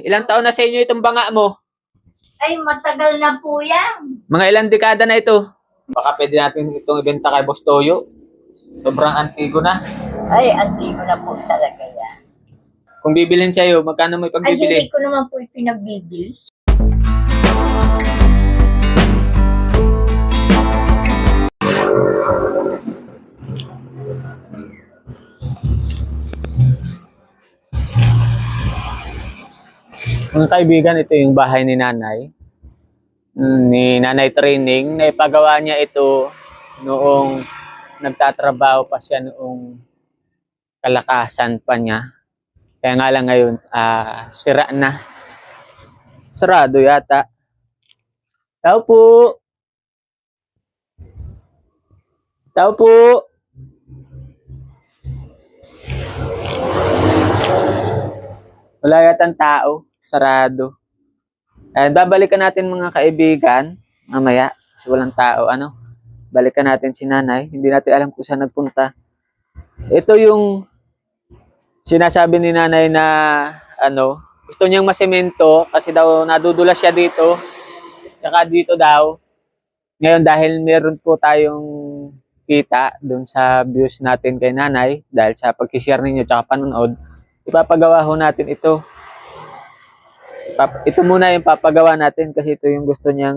Ilang taon na sa inyo itong banga mo? Ay, matagal na po yan. Mga ilang dekada na ito? Baka pwede natin itong ibenta kay Boss Toyo. Sobrang antigo na. Ay, antigo na po talaga yan. Kung bibilhin sa'yo, magkano mo Ay, ipagbibili? hindi ko naman po ipinagbibili. Mga kaibigan, ito yung bahay ni Nanay. Ni Nanay Training. Naipagawa niya ito noong nagtatrabaho pa siya noong kalakasan pa niya. Kaya nga lang ngayon, sira na. Sarado yata. Tao po. Tao po. Wala yata ang tao. Sarado. Babalikan natin mga kaibigan. Mamaya. Kasi walang tao. Balikan natin si Nanay. Hindi natin alam kung saan nagpunta. Ito yung sinasabi ni Nanay na gusto niyang masemento kasi daw nadudulas siya dito. Saka dito daw. Ngayon dahil meron po tayong kita dun sa views natin kay Nanay dahil sa pag-share ninyo tsaka panonood, ipapagawa ho natin ito. Ito muna yung papagawa natin kasi ito yung gusto niyang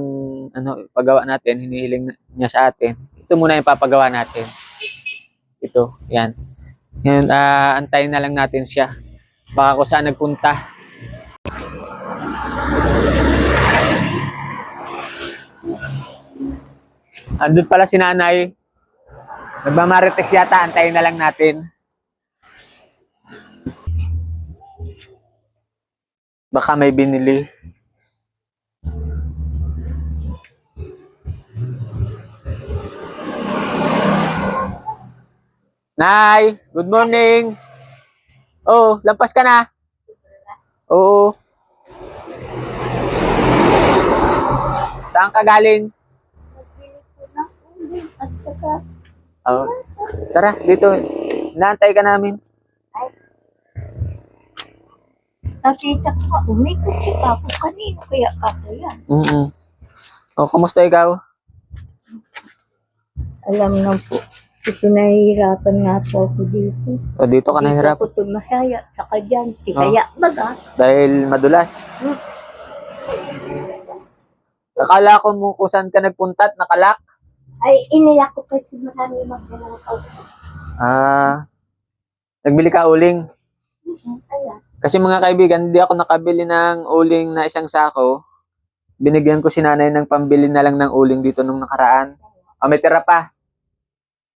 ipagawa natin, hinihiling niya sa atin. Ito muna yung papagawa natin. Ito, yan. Ngayon, antayin na lang natin siya. Baka kung saan nagpunta. Andun pala si Nanay. Nagmamarites yata, antayin na lang natin. Baka may binili. Nay, good morning. Oh, lampas ka na. Oo. Saan ka galing? At saka, Oh. Tara, dito. Inaantay ka namin. nakita ko, umikot si Papo kanino kaya ako yan. Oh, kumusta ikaw? Alam na po, nahihirapan nga po ako dito. O, dito ka nahirap. Dito ako tumahaya, saka dyan, tihaya baga. Dahil madulas. Akala ko mo kung saan ka nagpunta at nakalak. Ay, iniyak ko kasi marami magdalakaw. Nagbili ka uling. Kaya, Kasi mga kaibigan, hindi ako nakabili ng uling na isang sako. Binigyan ko si Nanay ng pambili na lang ng uling dito nung nakaraan. May tira pa.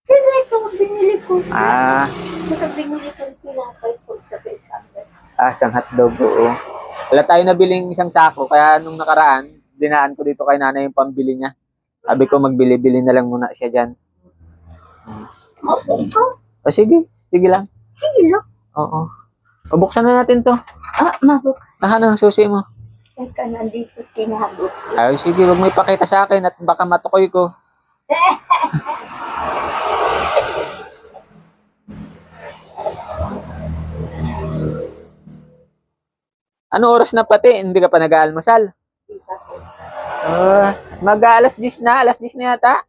sino ito binili ko? Sino binili ko yung tinapay ko sa Besanga. Isang hotdog, oo. Wala tayo nabiling isang sako, kaya nung nakaraan, dinaan ko dito kay Nanay yung pambili niya. Sabi ko, magbili-bili na lang muna siya dyan. Okay ko? Sige lang. Sige lang. Oo. Pabuksan na natin to. Mabuk. Ang susi mo. Teka, nandito tinago. Ay, sige, wag mo ipakita sa akin at baka matukoy ko. Ano oras na pati? Hindi ka pa nag-aalmasal? Mag-alas 10 na. Alas 10 na yata.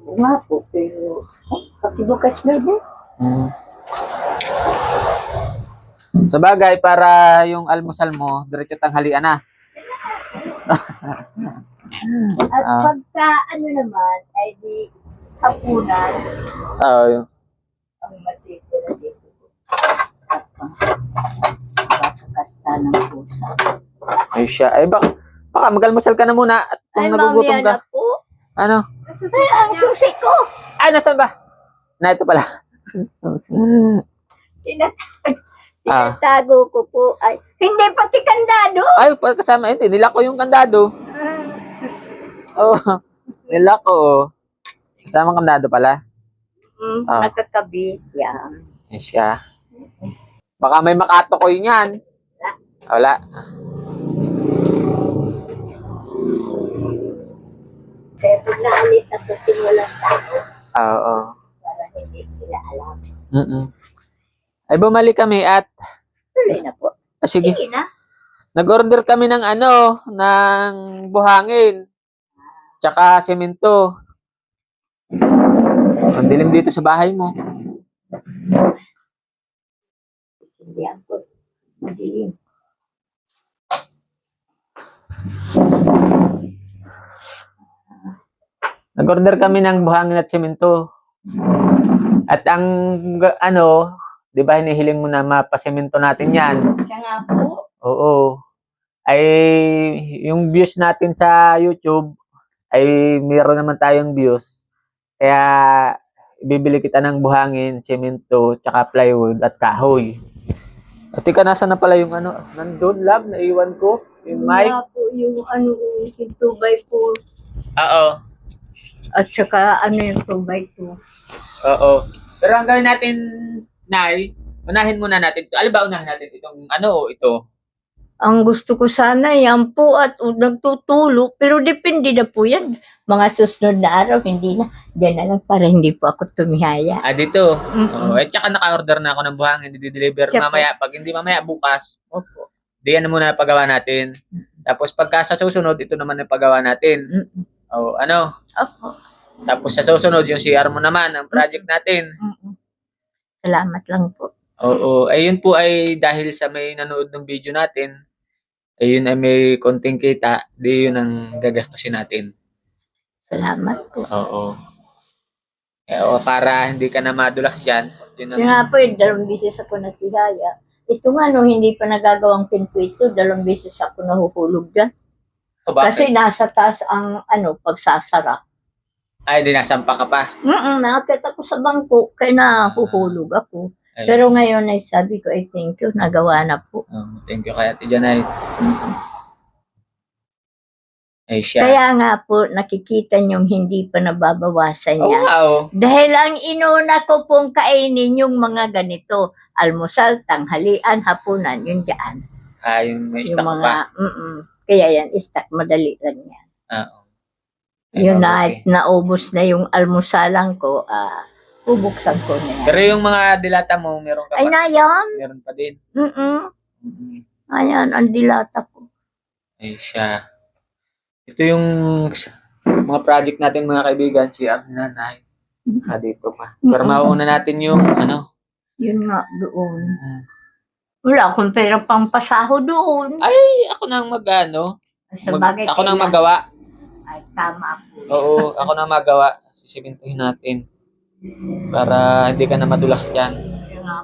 Nga po, pero pati bukas na din. Sa bagay, para yung almusal mo, diretso tanghalian na. At pagka naman, ay di hapunan ang matitira dito. At kakasta ng pusa. Ay siya. Ay baka mag-almusal ka na muna at kung nagugutom ka. Na po. Ano? Ay, ang susi ko! Ay, nasaan ba? Na ito pala. Tinatago ko po. Ay, hindi pati kandado. Ay, kasama ito. Nila ko yung kandado. Oh, nila ko. Kasama kandado pala. Nakakabit yan. Ay siya. Baka may makatokoy niyan. Wala. Kaya pag naalis ako, simulan tayo. Oo. Para hindi sila alam. Ay, bumalik kami at tuloy na po. Sige. Sige na. Nag-order kami ng ng buhangin. Tsaka semento. Ang dilim dito sa bahay mo. Hindi ako. Madilim. Nag-order kami ng buhangin at semento. At ang, 'di ba hinihiling mo na mapasemento natin yan? Siya nga po. Oo. Ay, yung views natin sa YouTube, ay meron naman tayong views. Kaya, ibibili kita ng buhangin, semento, tsaka plywood at kahoy. At ika, nasa na pala yung nandun, lab, naiwan ko, yung mic. Nga po yung yung 2x4. Oo. At saka yung 2x2. Oo. Pero ang gawin natin, Nay, unahin muna natin ito. Alam ba, unahin natin itong ito? Ang gusto ko sana yan po at nagtutulog. Pero depende na po yan. Mga susunod na araw, hindi na. Diyan na lang para hindi po ako tumihaya. Dito. Mm-mm. Oo. Tsaka naka-order na ako ng buhangin, i-deliver Siya po. mamaya. Pag hindi mamaya, bukas. Opo. Diyan na muna pagawa natin. Tapos pagka sa susunod, ito naman ang pagawa natin. Mm-mm. O, Opo. Tapos sa susunod, yung CR mo naman, ang project natin. Mm-mm. Salamat lang po. Oo. Ayun po ay dahil sa may nanood ng video natin, ayun ay may konting kita, di yun ang gagastusin natin. Salamat po. Oo. Para hindi ka na madulas dyan. Yun ang- Kaya nga po, 2 beses ako natihaya. Ito nga, nung hindi pa nagagawang pinto ito, 2 beses ako nahuhulog dyan. O, bakit? Kasi nasa taas ang pagsasara. Ay, dinasampa ka pa. Nakakita ko sa bangko, kaya nahuhulog ako. Ayun. Pero ngayon ay sabi ko, ay thank you, nagawa na po. Thank you kay Ate Janay. Ay siya. Kaya nga po, nakikita niyong hindi pa nababawasan Oo niya. nga, oh. Dahil ang inuna ko pong kainin yung mga ganito, almusal, tanghalian, hapunan, yun dyan. Yung may Yung stock mga, pa. kaya yan, stock, madali lang yan. Oo. Ay, Yun mabuti. na, naubos na yung almusalan ko, bubuksan ko na yan. Pero yung mga dilata mo, meron ka Ay, pa. na yan. Meron pa din. Mm-mm. Ayan, ang dilata ko. Ay siya. Ito yung mga project natin mga kaibigan, si Nanay. Dito pa. Pero mauuna natin yung Yun nga, doon. Wala akong pera pang pasaho doon. Ay, ako nang Sa bagay, ako nang kailan- magawa. Ay, tama po. Oo, ako nang magawa. Sisimintuhin natin. Para hindi ka na madulas dyan. Kasi nga,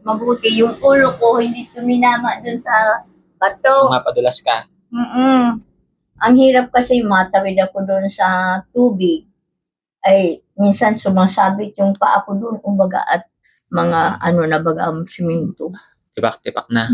mabuti yung ulo ko, hindi tuminama dun sa bato. Mapadulas ka. Ang hirap kasi matawid ako dun sa tubig. Ay, minsan sumasabit yung paa ko dun, umbaga at mga na baga ang siminto. Tibak-tibak na.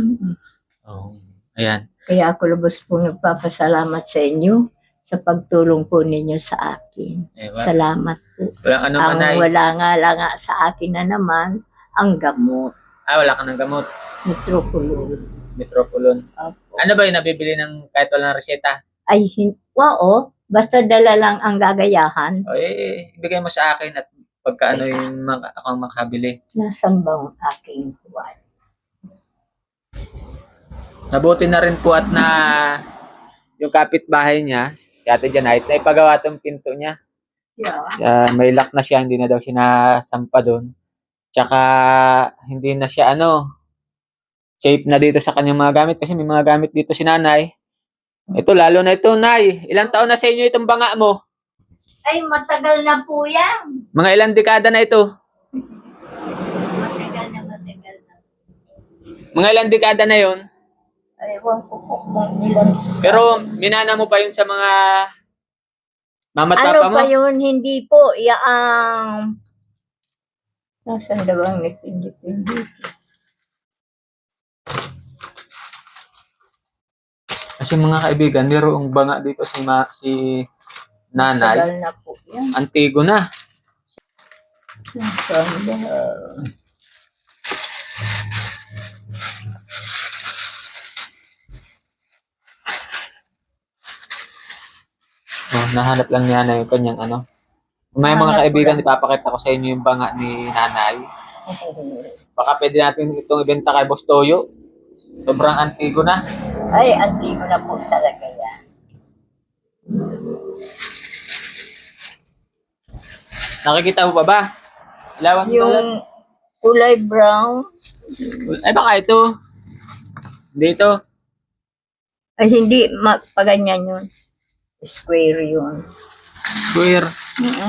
Oo. Ayan. Kaya ako lubos po nagpapasalamat sa inyo sa pagtulong po ninyo sa akin. Salamat po. Walang Ang Nanay. wala nga lang sa akin na naman, ang gamot. Wala ka ng gamot. Nitroculol. Metropolon. Opo. Ano ba yung nabibili ng kahit walang reseta? Ay, oo. Basta dala lang ang gagayahan. O, ibigay mo sa akin at pagka yung ako makabili. Nasaan ba ang aking buwan? Nabuti na rin po at yung kapitbahay niya, si Ate Janay, na ipagawa tong pinto niya. Yeah. May lock na siya, hindi na daw sinasampa doon. Tsaka hindi na siya safe na dito sa kanyang mga gamit kasi may mga gamit dito si Nanay. Ito, lalo na ito, Nay. Ilang taon na sa inyo itong banga mo? Ay, matagal na po yan. Mga ilang dekada na ito? Matagal na. Mga ilang dekada na yon? Ay, ewan ko po kung ilan. Pero minana mo pa yun sa mga mama at Ano papa mo? pa yun? Hindi po. Yaang... Nasaan daw ang nipindi-pindi? Kasi mga kaibigan, mayroong banga dito si Nanay. Matagal na po yan. Antigo na. Nasaan ba? Nahanap lang niya na yung kanyang May mga Nahanap ko kaibigan, lang. ipapakita ko sa inyo yung banga ni Nanay. Baka pwede natin itong ibenta kay Boss Toyo. Sobrang antigo na. Ay, antigo na po talaga yan. Nakikita mo pa ba? Ilawan mo lang. Yung kulay brown, Ay, baka ito. Dito. ay hindi, paganyan yun. Square yun. Square.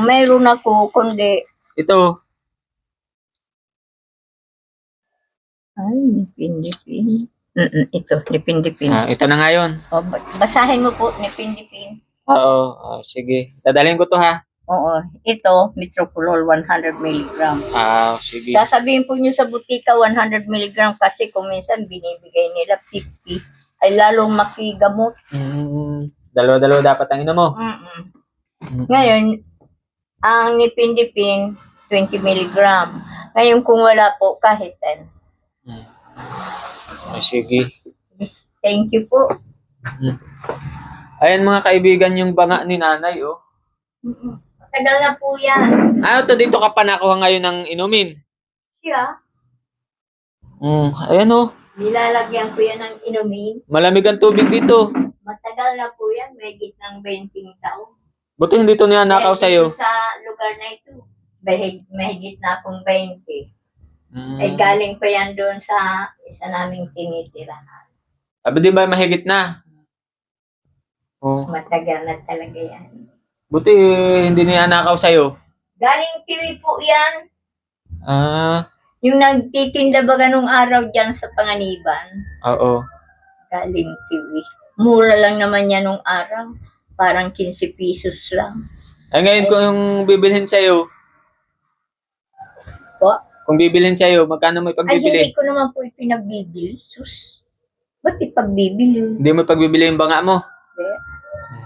Mayroon ako, kundi, Ito. ay, nipin-dipin. Ito, nipin-dipin. Ito na nga yun. O, basahin mo po, nipin-dipin. Oo. Sige. Dadalhin ko to ha. Oo, ito, Mitrocolol 100 mg. Sige. Sasabihin po nyo sa butika 100 mg kasi kung minsan binibigay nila 50 ay lalong makigamot. Dalawa-dalawa dapat ang ino mo. Ngayon, ang nipindipin 20 mg. Ngayon kung wala po kahit 10. Sige. Yes, thank you po. Ayan mga kaibigan yung banga ni nanay, oh. Matagal na po yan. Ito dito ka pa nakuha ngayon ng inumin. Siya, Ayan, oh. nilalagyan ko yan ng inumin. Malamig ang tubig dito. Matagal na po yan, may ng 20 taon. Buti hindi to niya nakaw Dahil sa'yo. dito sa lugar na ito, mahigit na akong 20. Mm. Ay galing pa yan doon sa isa naming tinitirahan. Sabi di ba mahigit na? Oh. Matagal na talaga yan. Buti hindi niya nakaw sa'yo. Galing tiwi po yan. Yung Yung nagtitinda ba ganung araw dyan sa Panganiban? oo. Galing tiwi. Mura lang naman yan nung araw. Parang 15 pesos lang. Ay ngayon kung yung bibilhin sa'yo, Po? kung bibilhin sa'yo, magkano mo Ay, ipagbibili? hindi ko naman po ipinagbibili. Sus. Ba't ipagbibili? Hindi mo ipagbibili yung banga mo.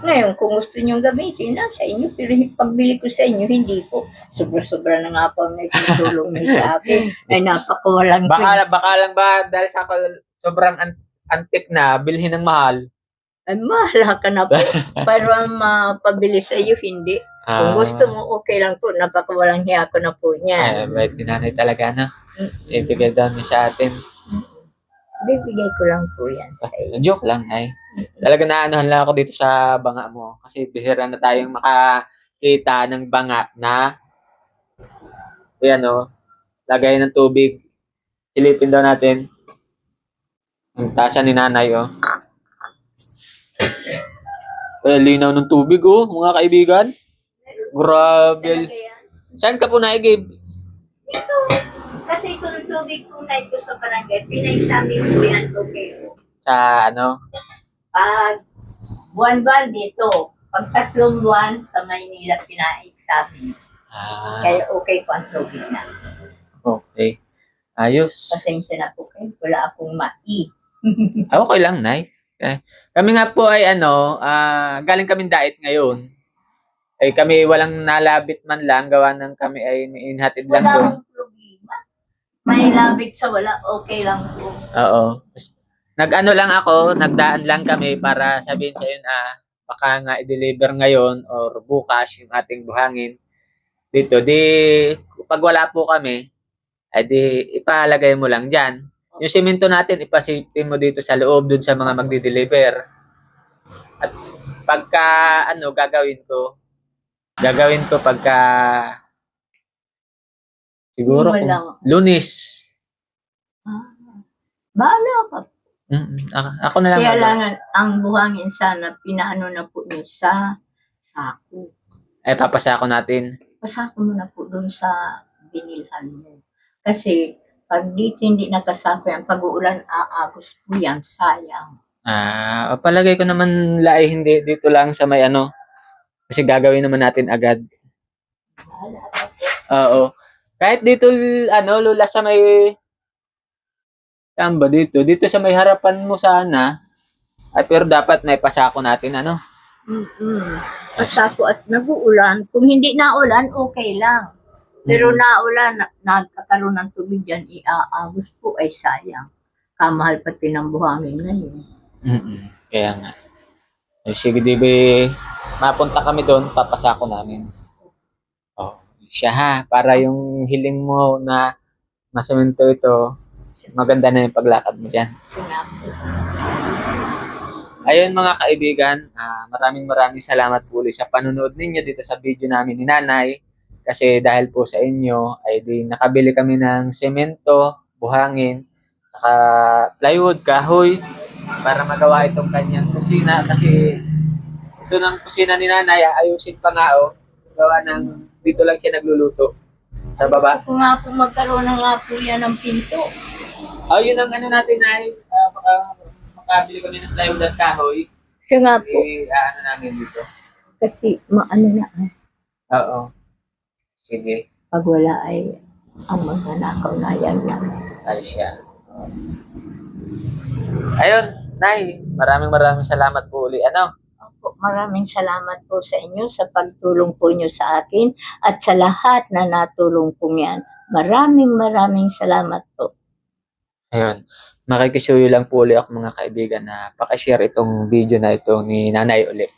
Ngayon, kung gusto nyo gamitin, nasa inyo. Pero pagbili ko sa inyo, hindi po. Sobra-sobra na nga po ang nagtutulong niyo sa akin. Ay, napakawalang Baka lang ba dahil sa sobrang antik na, bilhin ng mahal? Ay, mahala ka na po. Para mapabili sa iyo, hindi. Kung gusto mo, okay lang po. Napakawalang hiya ko na po niya. Bait ni nanay talaga, no? Ibigay daw niya sa atin. Bibigay ko lang po yan sa iyo. Joke lang, ay. Talaga naanohan lang ako dito sa banga mo. Kasi bihira na tayong makakita ng banga na ayan, oh, lagay ng tubig. Silipin daw natin. Ang tasa ni nanay, oh. Linaw ng tubig, oh, mga kaibigan. Grabe. Talaga yan. Saan ka po naigib? Ito. Kasi ito yung tubig po na ito sa barangay. Pinagsami ko yan. Okay. Sa ano? Pag buwan-buwan dito. Pag 3 buwan sa Maynila pinagsami. Kaya okay po ang tubig na. Okay. Ayos. Pasensya na po kayo. Wala akong Okay lang, Nay. Kami nga po ay galing kaming diet ngayon. Ay kami walang nalabit man lang, gawa ng kami ay inhatid lang Wala doon. akong problema. May labit sa wala, okay lang po. Oo. Lang ako, nagdaan lang kami para sabihin sa na baka nga i-deliver ngayon or bukas yung ating buhangin dito. Di, pag wala po kami, ay di ipalagay mo lang dyan. Yung simento natin, ipasafety mo dito sa loob dun sa mga magdi-deliver. At pagka, gagawin ko pagka, siguro Hindi mo lang. Lunes. Bahala ka. Ako na lang. Kaya lang ang buhangin sana, pinaano na po niyo sa sako. Ay, papasako natin. Pasako mo na po dun sa binilhan mo. Kasi, pag dito hindi nakasako yan, pag uulan, aagos po yan, sayang. Palagay ko naman laay hindi dito lang sa may kasi gagawin naman natin agad. Bahala ka po. Oo. Kahit dito lula sa may saan ba dito? Dito sa may harapan mo sana. Ay, pero dapat na ipasako natin Pasako at nag-uulan. Kung hindi naulan, okay lang. Pero naulan, nagkakaroon ng tubig dyan, iaagos po ay sayang. Kamahal pati ng buhangin ngayon. Kaya nga. Ay, sige, di ba, mapunta kami doon, papasako namin. Oh, siya ha, para yung hiling mo na masemento ito, maganda na yung paglakad mo dyan. Sinabi. Ayun mga kaibigan, maraming salamat po ulit sa panonood ninyo dito sa video namin ni Nanay. Kasi dahil po sa inyo, ay di nakabili kami ng semento, buhangin, saka plywood, kahoy, para magawa itong kanyang kusina. Kasi ito ng kusina ni Nanay, ayusin pa nga gawa ng dito lang siya nagluluto sa baba. Kung nga po magkaroon na nga po yan ng pinto. Yun ang ano natin ay makabili kami ng plywood at kahoy. Siya nga po. Ano namin dito. Kasi maano na Oo. Sige. pag wala ay ang magnanakaw na yan lang. Ay siya. Ayun, Nay. Maraming salamat po uli. Ano? Opo, maraming salamat po sa inyo sa pagtulong po nyo sa akin at sa lahat na natulong po yan. Maraming salamat po. Ayun. Makikisuyo lang po uli ako mga kaibigan na pakishare itong video na ito ni Nanay uli.